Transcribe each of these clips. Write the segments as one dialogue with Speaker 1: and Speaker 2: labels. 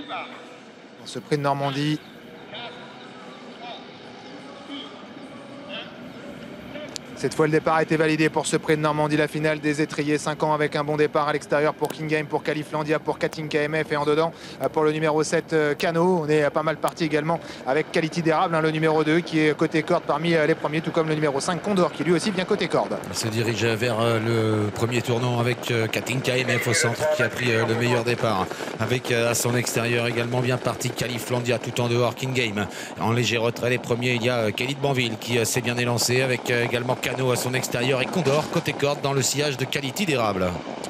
Speaker 1: dans ce prix de Normandie. Cette fois, le départ a été validé pour ce prix de Normandie, la finale des étriers. 5 ans avec un bon départ à l'extérieur pour King Game, pour Califlandia, pour Katinka MF et en dedans pour le numéro 7 Cano. On est pas mal parti également avec Quality d'érable, le numéro 2 qui est côté corde parmi les premiers, tout comme le numéro 5 Condor qui lui aussi vient côté corde.
Speaker 2: Il se dirige vers le premier tournant avec Katinka MF au centre qui a pris le meilleur départ. Avec à son extérieur également bien parti Califlandia, tout en dehors King Game. En léger retrait les premiers, il y a Kelly de Banville qui s'est bien élancé avec également Cano à son extérieur et Condor côté corde dans le sillage de Quality d'érable.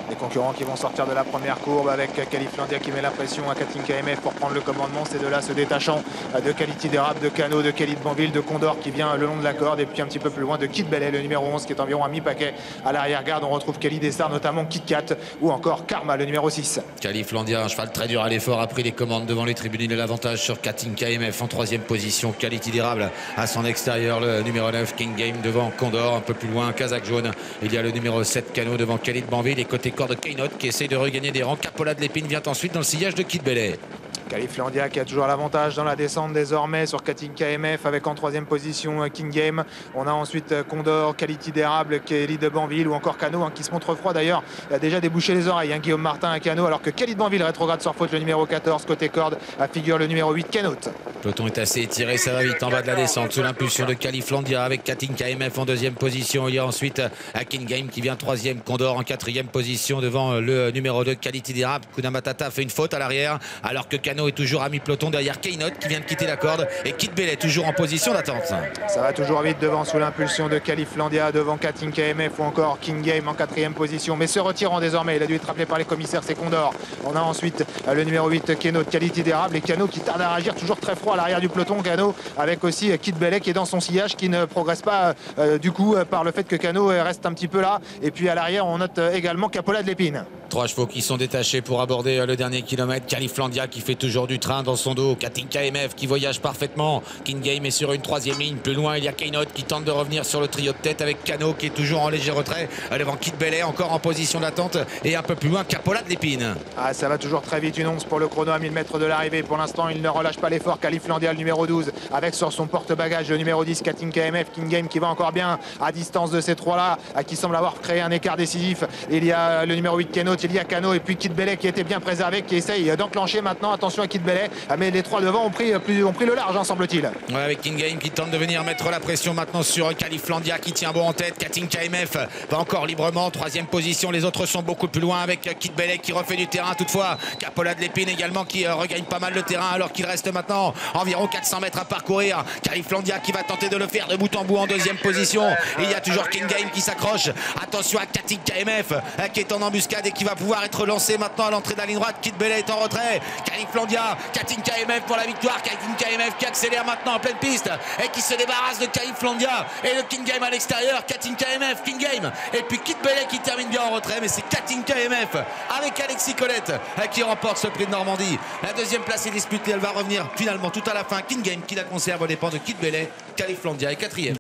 Speaker 1: Les concurrents qui vont sortir de la première courbe avec Califlandia qui met la pression à Katinka MF pour prendre le commandement. Ces deux-là se détachant de Quality d'érable, de Cano, de Kelly de Banville, de Condor qui vient le long de la corde et puis un petit peu plus loin de Kid Bellet, le numéro 11 qui est environ à mi-paquet à l'arrière-garde. On retrouve Kelly Dessart, notamment Kit Kat ou encore Karma, le numéro 6.
Speaker 2: Califlandia, un cheval très dur à l'effort, a pris les commandes devant les tribunes. Il a l'avantage sur Katinka MF en troisième position. Quality d'érable à son extérieur, le numéro 9 King Game devant Condor. Un peu plus loin, Kazakh jaune. Il y a le numéro 7 Cano devant Kelly de Banville et côté corde Keynote qui essaye de regagner des rangs. Capola de l'Épine vient ensuite dans le sillage de Kid Bellet.
Speaker 1: Califlandia qui a toujours l'avantage dans la descente désormais sur Katinka MF avec en troisième position King Game. On a ensuite Condor, Quality d'érable, Kelly de Banville ou encore Cano qui se montre froid d'ailleurs. Il a déjà débouché les oreilles, Guillaume Martin à Cano, alors que Kelly de Banville rétrograde sur faute le numéro 14 côté corde à figure le numéro 8 Kenote.
Speaker 2: Le peloton est assez étiré, ça va vite en bas de la descente sous l'impulsion de Califlandia avec Katinka MF en deuxième position. Il y a ensuite King Game qui vient troisième, Condor en quatrième position devant le numéro 2 Quality d'érable. Kuna Matata fait une faute à l'arrière alors que Cano est toujours à mi-peloton derrière Keynote qui vient de quitter la corde et Kid Bellet toujours en position d'attente.
Speaker 1: Ça va toujours vite devant sous l'impulsion de Califlandia, devant Katinka MF ou encore King Game en quatrième position, mais se retirant désormais. Il a dû être rappelé par les commissaires, c'est Condor. On a ensuite le numéro 8 Kenote, Quality d'érable et Cano qui tarde à réagir, toujours très froid à l'arrière du peloton. Cano avec aussi Kid Bellet qui est dans son sillage, qui ne progresse pas du coup par le fait que Cano reste un petit peu là. Et puis à l'arrière on note également Capola de l'Épine.
Speaker 2: 3 chevaux qui sont détachés pour aborder le dernier kilomètre. Califlandia qui fait toujours du train dans son dos. Katinka MF qui voyage parfaitement. King Game est sur une troisième ligne. Plus loin, il y a Keynote qui tente de revenir sur le trio de tête avec Cano qui est toujours en léger retrait. Devant Kid Bellet, encore en position d'attente. Et un peu plus loin, Capola de l'Épine.
Speaker 1: Ah, ça va toujours très vite. Une once pour le chrono à 1000 mètres de l'arrivée. Pour l'instant, il ne relâche pas l'effort. Califlandia, le numéro 12, avec sur son porte-bagages le numéro 10, Katinka MF. King Game qui va encore bien à distance de ces trois-là, qui semble avoir créé un écart décisif. Il y a le numéro 8, Kenote, il y a Cano et puis Kid Bellet qui était bien préservé, qui essaye d'enclencher maintenant. Attention à Kid Bellet, mais les trois devant ont pris le large, semble-t-il.
Speaker 2: Ouais, avec King Game qui tente de venir mettre la pression maintenant sur Califlandia qui tient bon en tête. Katinka MF va encore librement, troisième position. Les autres sont beaucoup plus loin avec Kid Bellet qui refait du terrain. Toutefois, Capola de l'Épine également qui regagne pas mal le terrain alors qu'il reste maintenant environ 400 mètres à parcourir. Califlandia qui va tenter de le faire de bout en bout en deuxième position. Et il y a toujours King Game qui s'accroche. Attention à Katinka MF qui est en embuscade et qui va pouvoir être lancé maintenant à l'entrée de la ligne droite. Kid Bellet est en retrait. Califlandia, Katinka MF pour la victoire. Katinka MF qui accélère maintenant en pleine piste et qui se débarrasse de Califlandia et le King Game à l'extérieur. Katinka MF, King Game et puis Kid Bellet qui termine bien en retrait, mais c'est Katinka MF avec Alexis Colette qui remporte ce prix de Normandie. La deuxième place est disputée, elle va revenir finalement tout à la fin. King Game qui la conserve aux dépens de Kid Bellet. Califlandia est quatrième.